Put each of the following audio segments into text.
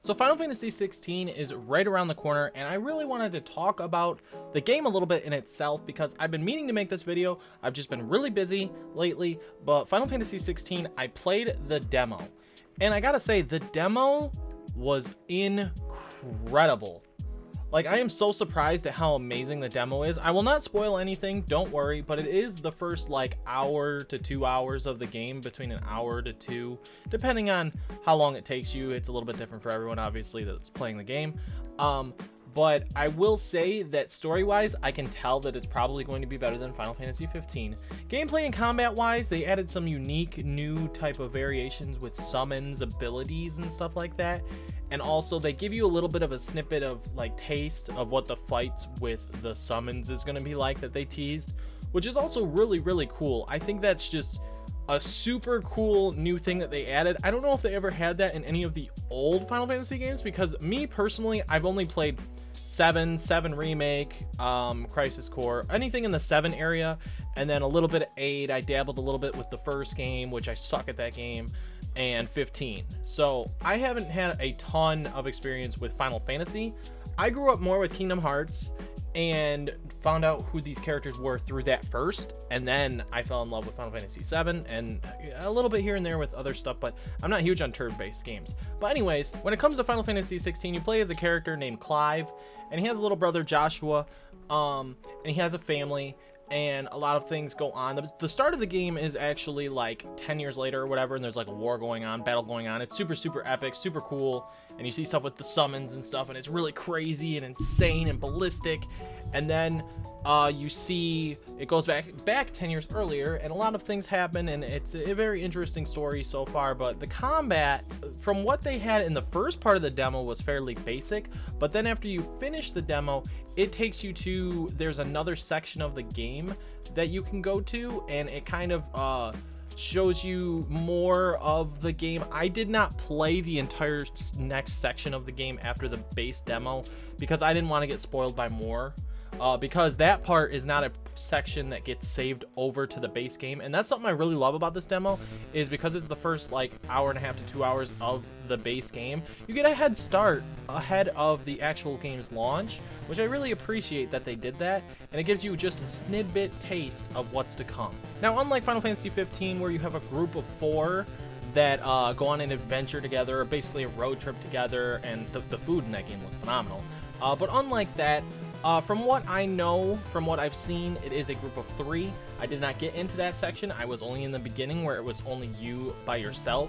So Final Fantasy 16 is right around the corner, and I really wanted to talk about the game a little bit in itself because I've been meaning to make this video. I've just been really busy lately, but Final Fantasy 16, I played the demo, and I gotta say, the demo was incredible. Like, I am so surprised at how amazing the demo is. I will not spoil anything, don't worry, but it is the first like hour to 2 hours of the game, between an hour to two, depending on how long it takes you. It's a little bit different for everyone, obviously, that's playing the game. But I will say that story-wise, I can tell that it's probably going to be better than Final Fantasy 15. Gameplay and combat-wise, they added some unique new type of variations with summons, abilities, and stuff like that. And also, they give you a little bit of a snippet of, like, taste of what the fights with the summons is going to be like that they teased, which is also really, really cool. I think that's just a super cool new thing that they added. I don't know if they ever had that in any of the old Final Fantasy games, because me, personally, I've only played 7 Remake, Crisis Core, anything in the 7 area, and then a little bit of 8. I dabbled a little bit with the first game, which I suck at that game, and 15. So I haven't had a ton of experience with Final Fantasy. I grew up more with Kingdom Hearts and found out who these characters were through that first, and then I fell in love with Final Fantasy 7 and a little bit here and there with other stuff, but I'm not huge on turn-based games. But anyways, when it comes to Final Fantasy 16, you play as a character named Clive, and he has a little brother, Joshua, and he has a family, and a lot of things go on. The start of the game is actually like 10 years later or whatever, and there's like a war going on, battle going on. It's super, super epic, super cool, and you see stuff with the summons and stuff, and it's really crazy and insane and ballistic. And then you see it goes back 10 years earlier, and a lot of things happen, and it's a very interesting story so far. But the combat, from what they had in the first part of the demo, was fairly basic, but then after you finish the demo, it takes you to, there's another section of the game that you can go to, and it kind of shows you more of the game. I did not play the entire next section of the game after the base demo because I didn't want to get spoiled by more. Because that part is not a section that gets saved over to the base game, and that's something I really love about this demo, is because it's the first like hour and a half to 2 hours of the base game, you get a head start ahead of the actual game's launch, which I really appreciate that they did that, and it gives you just a snidbit taste of what's to come. Now, unlike Final Fantasy 15, where you have a group of 4 that go on an adventure together, or basically a road trip together, and the food in that game looked phenomenal, but unlike that, from what I know, from what I've seen, it is a group of 3. I did not get into that section. I was only in the beginning, where it was only you by yourself,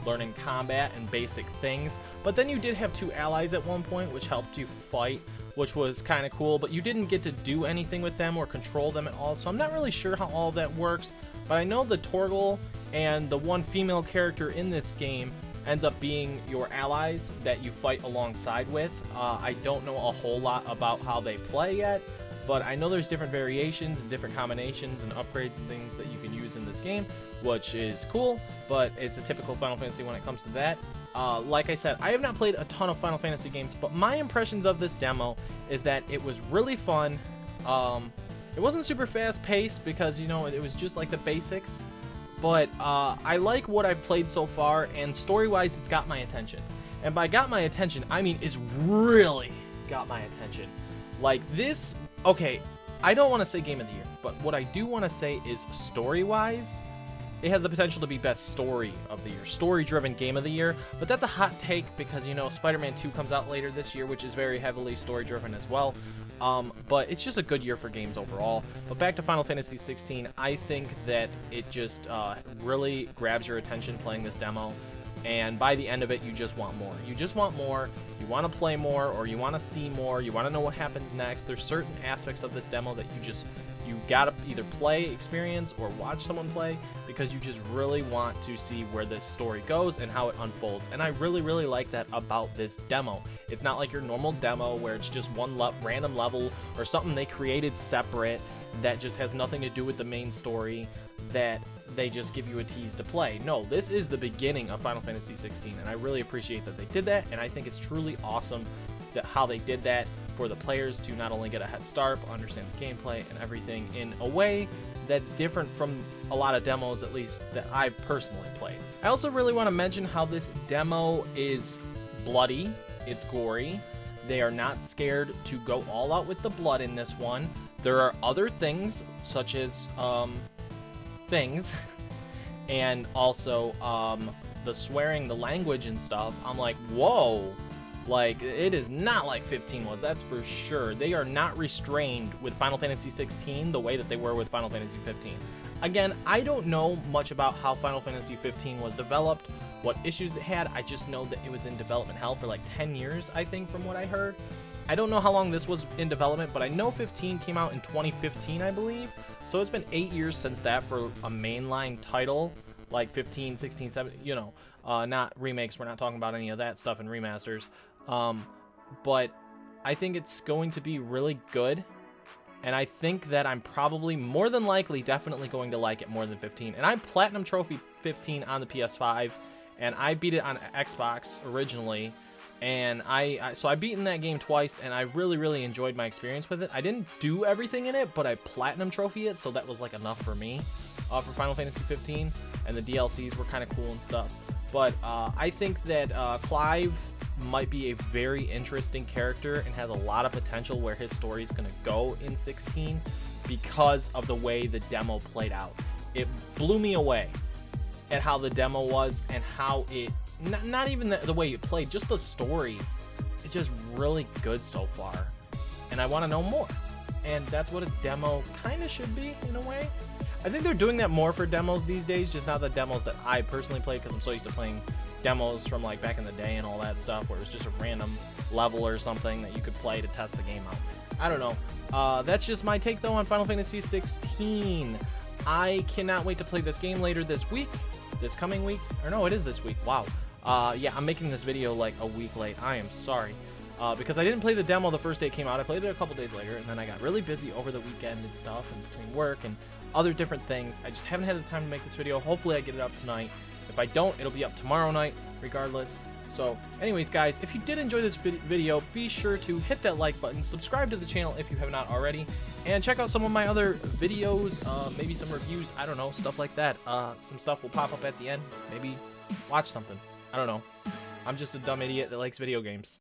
learning combat and basic things. But then you did have 2 allies at one point, which helped you fight, which was kind of cool. But you didn't get to do anything with them or control them at all, so I'm not really sure how all that works. But I know the Torgal and the one female character in this game ends up being your allies that you fight alongside with. I don't know a whole lot about how they play yet, but I know there's different variations and different combinations and upgrades and things that you can use in this game, which is cool, but it's a typical Final Fantasy when it comes to that. Like I said, I have not played a ton of Final Fantasy games, but my impressions of this demo is that it was really fun. It wasn't super fast paced because, you know, it was just like the basics. But I like what I've played so far, and story-wise, it's got my attention. And by got my attention, I mean it's really got my attention. Like this, okay, I don't want to say game of the year, but what I do want to say is story-wise, it has the potential to be best story of the year, story-driven game of the year. But that's a hot take because, you know, Spider-Man 2 comes out later this year, which is very heavily story-driven as well. But it's just a good year for games overall. But back to Final Fantasy 16, I think that it just really grabs your attention playing this demo, and by the end of it, you just want more. You just want more, you want to play more, or you want to see more, you want to know what happens next. There's certain aspects of this demo that you gotta either play, experience, or watch someone play, because you just really want to see where this story goes and how it unfolds. And I really, really like that about this demo. It's not like your normal demo where it's just one random level or something they created separate that just has nothing to do with the main story that they just give you a tease to play. No, this is the beginning of Final Fantasy 16, and I really appreciate that they did that, and I think it's truly awesome that how they did that for the players to not only get a head start, but understand the gameplay and everything in a way that's different from a lot of demos, at least that I've personally played. I also really want to mention how this demo is bloody, it's gory. They are not scared to go all out with the blood in this one. There are other things, such as things, and also the swearing, the language and stuff. I'm like, whoa, like it is not like 15 was, that's for sure. They are not restrained with Final Fantasy 16 the way that they were with Final Fantasy 15. Again, I don't know much about how Final Fantasy 15 was developed, what issues it had. I just know that it was in development hell for like 10 years, I think, from what I heard. I don't know how long this was in development, but I know 15 came out in 2015, I believe. So it's been 8 years since that for a mainline title, like 15, 16, 17, you know, not remakes. We're not talking about any of that stuff and remasters. But I think it's going to be really good. And I think that I'm probably, more than likely, definitely going to like it more than 15. And I Platinum Trophy 15 on the PS5, and I beat it on Xbox originally. And so I've beaten that game twice, and I really enjoyed my experience with it. I didn't do everything in it, but I Platinum Trophy it, so that was like enough for me for Final Fantasy 15. And the DLCs were kind of cool and stuff. But I think that Clive might be a very interesting character and has a lot of potential where his story is going to go in 16 because of the way the demo played out. It blew me away at how the demo was and how it, not even the way it played, just the story. It's just really good so far, and I want to know more. And that's what a demo kind of should be in a way. I think they're doing that more for demos these days, just not the demos that I personally play, because I'm so used to playing demos from like back in the day and all that stuff, where it was just a random level or something that you could play to test the game out. I don't know. That's just my take though on Final Fantasy 16. I cannot wait to play this game later this week, this coming week, or no, it is this week. Wow. Yeah, I'm making this video like a week late. I am sorry. Because I didn't play the demo the first day it came out. I played it a couple days later, and then I got really busy over the weekend and stuff, and between work and other different things. I just haven't had the time to make this video. Hopefully I get it up tonight. If I don't, it'll be up tomorrow night, regardless. So, anyways, guys, if you did enjoy this video, be sure to hit that like button, subscribe to the channel if you have not already, and check out some of my other videos, maybe some reviews, I don't know, stuff like that. Some stuff will pop up at the end. Maybe watch something. I don't know. I'm just a dumb idiot that likes video games.